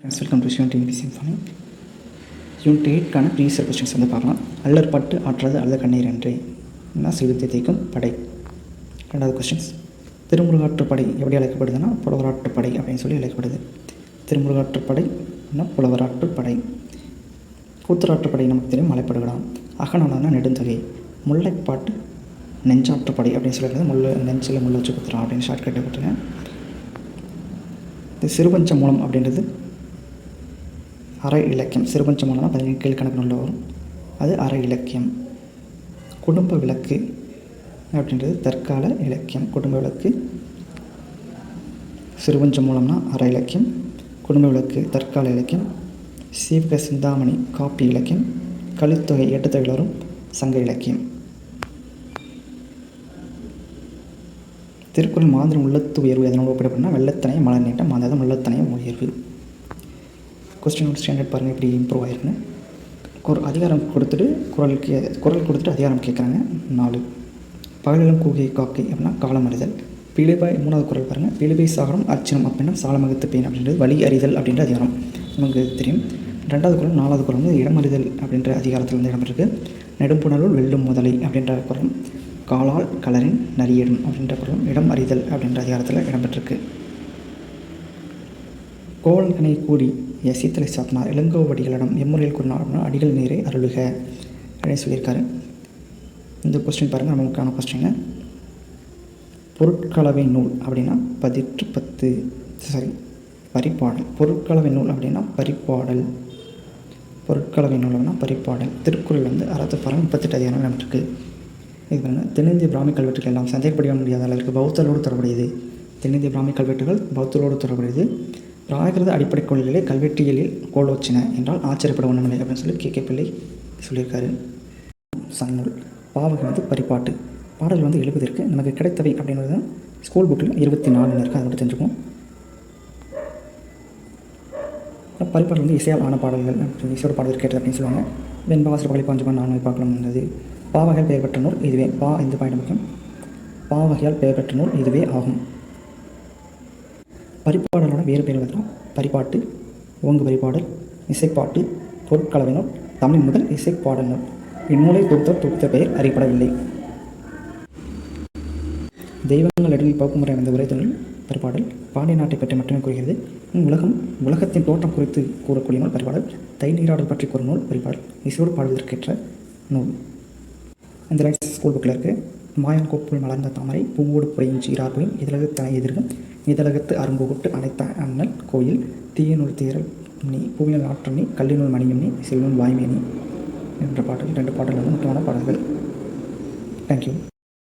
Welcome to TV symphony. Unit 8க்கான previous questions வந்து பார்க்கலாம். அல்லற்பட்டு ஆற்றது அல்ல கண்ணீர் என்றே சிறுத்தை தேய்க்கும் படை. ரெண்டாவது கொஸ்டின்ஸ், திருமுருகாற்றுப்படை எப்படி அழைக்கப்படுதுன்னா புலவராற்றுப்படை அப்படின்னு சொல்லி அழைக்கப்படுது. திருமுருகாற்றுப்படை புலவராற்றுப்படை. கூத்தராற்றுப்படை நமக்கு தெரியும், மலைப்படுகலாம். அகநாளான நெடுந்தொகை. முல்லைப்பாட்டு நெஞ்சாற்றுப்படை அப்படின்னு சொல்லிடுறது. நெஞ்சில் முள்ள வச்சு குத்துறோம் அப்படின்னு ஷார்ட்கட்டை போட்டுருங்க. இது சிறுபஞ்ச மூலம் அப்படின்றது அரை இலக்கியம். சிறுபஞ்ச மூலம்னா 17 கீழ்கணக்கு உள்ள வரும், அது அரை இலக்கியம். குடும்ப விளக்கு அப்படின்றது தற்கால இலக்கியம். குடும்ப விளக்கு சிறுபஞ்ச மூலம்னா அரை இலக்கியம், குடும்ப விளக்கு தற்கால இலக்கியம். சீவக சிந்தாமணி காப்பி இலக்கியம். கலித்தொகை 8 தொகையில் வரும் சங்க இலக்கியம். திருக்குறள் மாதிரம் உள்ளத்து உயர்வு எதனோடு ஒப்பிடப்படனா வெள்ளத்தனைய மலர் நீட்டம் மாதம் உள்ளத்தனைய உயர்வு. கொஸ்டின் ஸ்டாண்டர்ட் பாருங்கள் எப்படி இம்ப்ரூவ் ஆகிருக்குன்னு. ஒரு அதிகாரம் கொடுத்துட்டு குரல் கொடுத்துட்டு அதிகாரம் கேட்குறாங்க. 4 பகலிலும் கூகை காக்கை அப்படின்னா காலம் அறிதல். பிழைபாய் 3வது குரல் பாருங்கள். பிழைபை சாகரம் அர்ச்சனம் அப்படின்னா சாலமகத்து பெயின் அப்படின்றது வழி அறிதல் அப்படின்ற அதிகாரம் நமக்கு தெரியும். 2வது குரல் 4வது குரல் வந்து இடம் அறிதல் அப்படின்ற அதிகாரத்தில் வந்து இடம்பெற்றிருக்கு. நெடும்புணர்வுள் வெல்லும் முதலை அப்படின்ற குரல். காலால் கலரின் நரியடும் அப்படின்ற குரலும் இடம் அறிதல் அப்படின்ற அதிகாரத்தில் இடம்பெற்றிருக்கு. கோவலன்கனை கூடி சீத்தலை சாத்தினார் இளங்கோவடிகளிடம் எம்முறையில் கூறினார் அப்படின்னா அடிகள் நீரை அருளுக அப்படின்னு சொல்லியிருக்காரு. இந்த கொஸ்டின் பாருங்கள், நமக்கான கொஸ்டின். பொருட்களவை நூல் அப்படின்னா 10 பரிப்பாடல். பொருட்களவை நூல் அப்படின்னா பரிப்பாடல். பொருட்களவை நூல் அப்படின்னா பரிப்பாடல். திருக்குறள் வந்து 38 அதிகாரம் இடம்பெற்றிருக்கு. இது பாருங்கள், தென்னிந்திய பிராமி கல்வெட்டுகள் எல்லாம் சந்தேகப்பட முடியாத அளவிற்கு பௌத்தலோடு தொடர்புடையது. தென்னிந்திய பிராமி கல்வெட்டுகள் பௌத்தலோடு தொடர்புடையது. பிராகிருத அடிப்படை கொள்கைகளை கல்வெட்டியலில் கோலோச்சின என்றால் ஆச்சரியப்பட ஒன்றுமில்லை அப்படின்னு சொல்லி கே பிள்ளை சொல்லியிருக்காரு. சங்கநூல். பாவகை வந்து பரிப்பாட்டு. பாடல்கள் வந்து 70 இருக்குது. நமக்கு கிடைத்தவை அப்படின்றது ஸ்கூல் புக்கில் 24 இருக்குது. அதை மட்டும் தெரிஞ்சுக்கும். பரிப்பாடல் வந்து இசையால் ஆன பாடல்கள், இசையோட பாடல் கேட்டது அப்படின்னு சொல்லுவாங்க. வெண்பாசிர பழி பாஞ்சமாக 4 பார்க்கலாம் இருந்தது. பாவகையால் பெயர் பெற்ற நூல் இதுவே. இந்த பாயிண்ட் முக்கியம். பாவகையால் பெயர் பெற்ற நூல் இதுவே ஆகும். பரிப்பாடலோட வேறு பேர் பார்த்தோம். பரிப்பாட்டு, ஓங்கு பரிப்பாடல், இசைப்பாட்டு, பொருட்களவை நூல், தமிழ் முதல் இசைப்பாடல் நூல். இந்நூலை தொகுத்த பெயர் அறியப்படவில்லை. தெய்வங்கள் இடையில் போக்குமுறை அமைந்த உரை தொழில் பரிப்பாடல். பாண்டிய நாட்டை பற்றி மட்டுமே கூறுகிறது. உலகத்தின் தோற்றம் குறித்து கூறக்கூடிய நூல் பரிப்பாடல். தை நீராடல் பற்றி கூறும் நூல் பரிப்பாடல். இசையோடு பாடுவதற்கேற்ற நூல். இந்த லைன்ஸ் ஸ்கூல் புக்கில் இருக்குது. மாயன் கோப்புள் மலர்ந்த தாமரை பூவோடு புறையும் சீரார்பையும் இதழகத்தனை எதிர்கும் இதழகத்து அரும்புகுட்டு அனைத்த அண்ணல் கோயில் தீயநூல் தீரல் நீ பூவியல் ஆற்றல் நீ கல்லிநூல் மணியம் நீ செல்வன் வாய்மை நீ என்ற பாடல். 2 பாடல்கள் வந்து முக்கியமான பாடல்கள். தேங்க்யூ.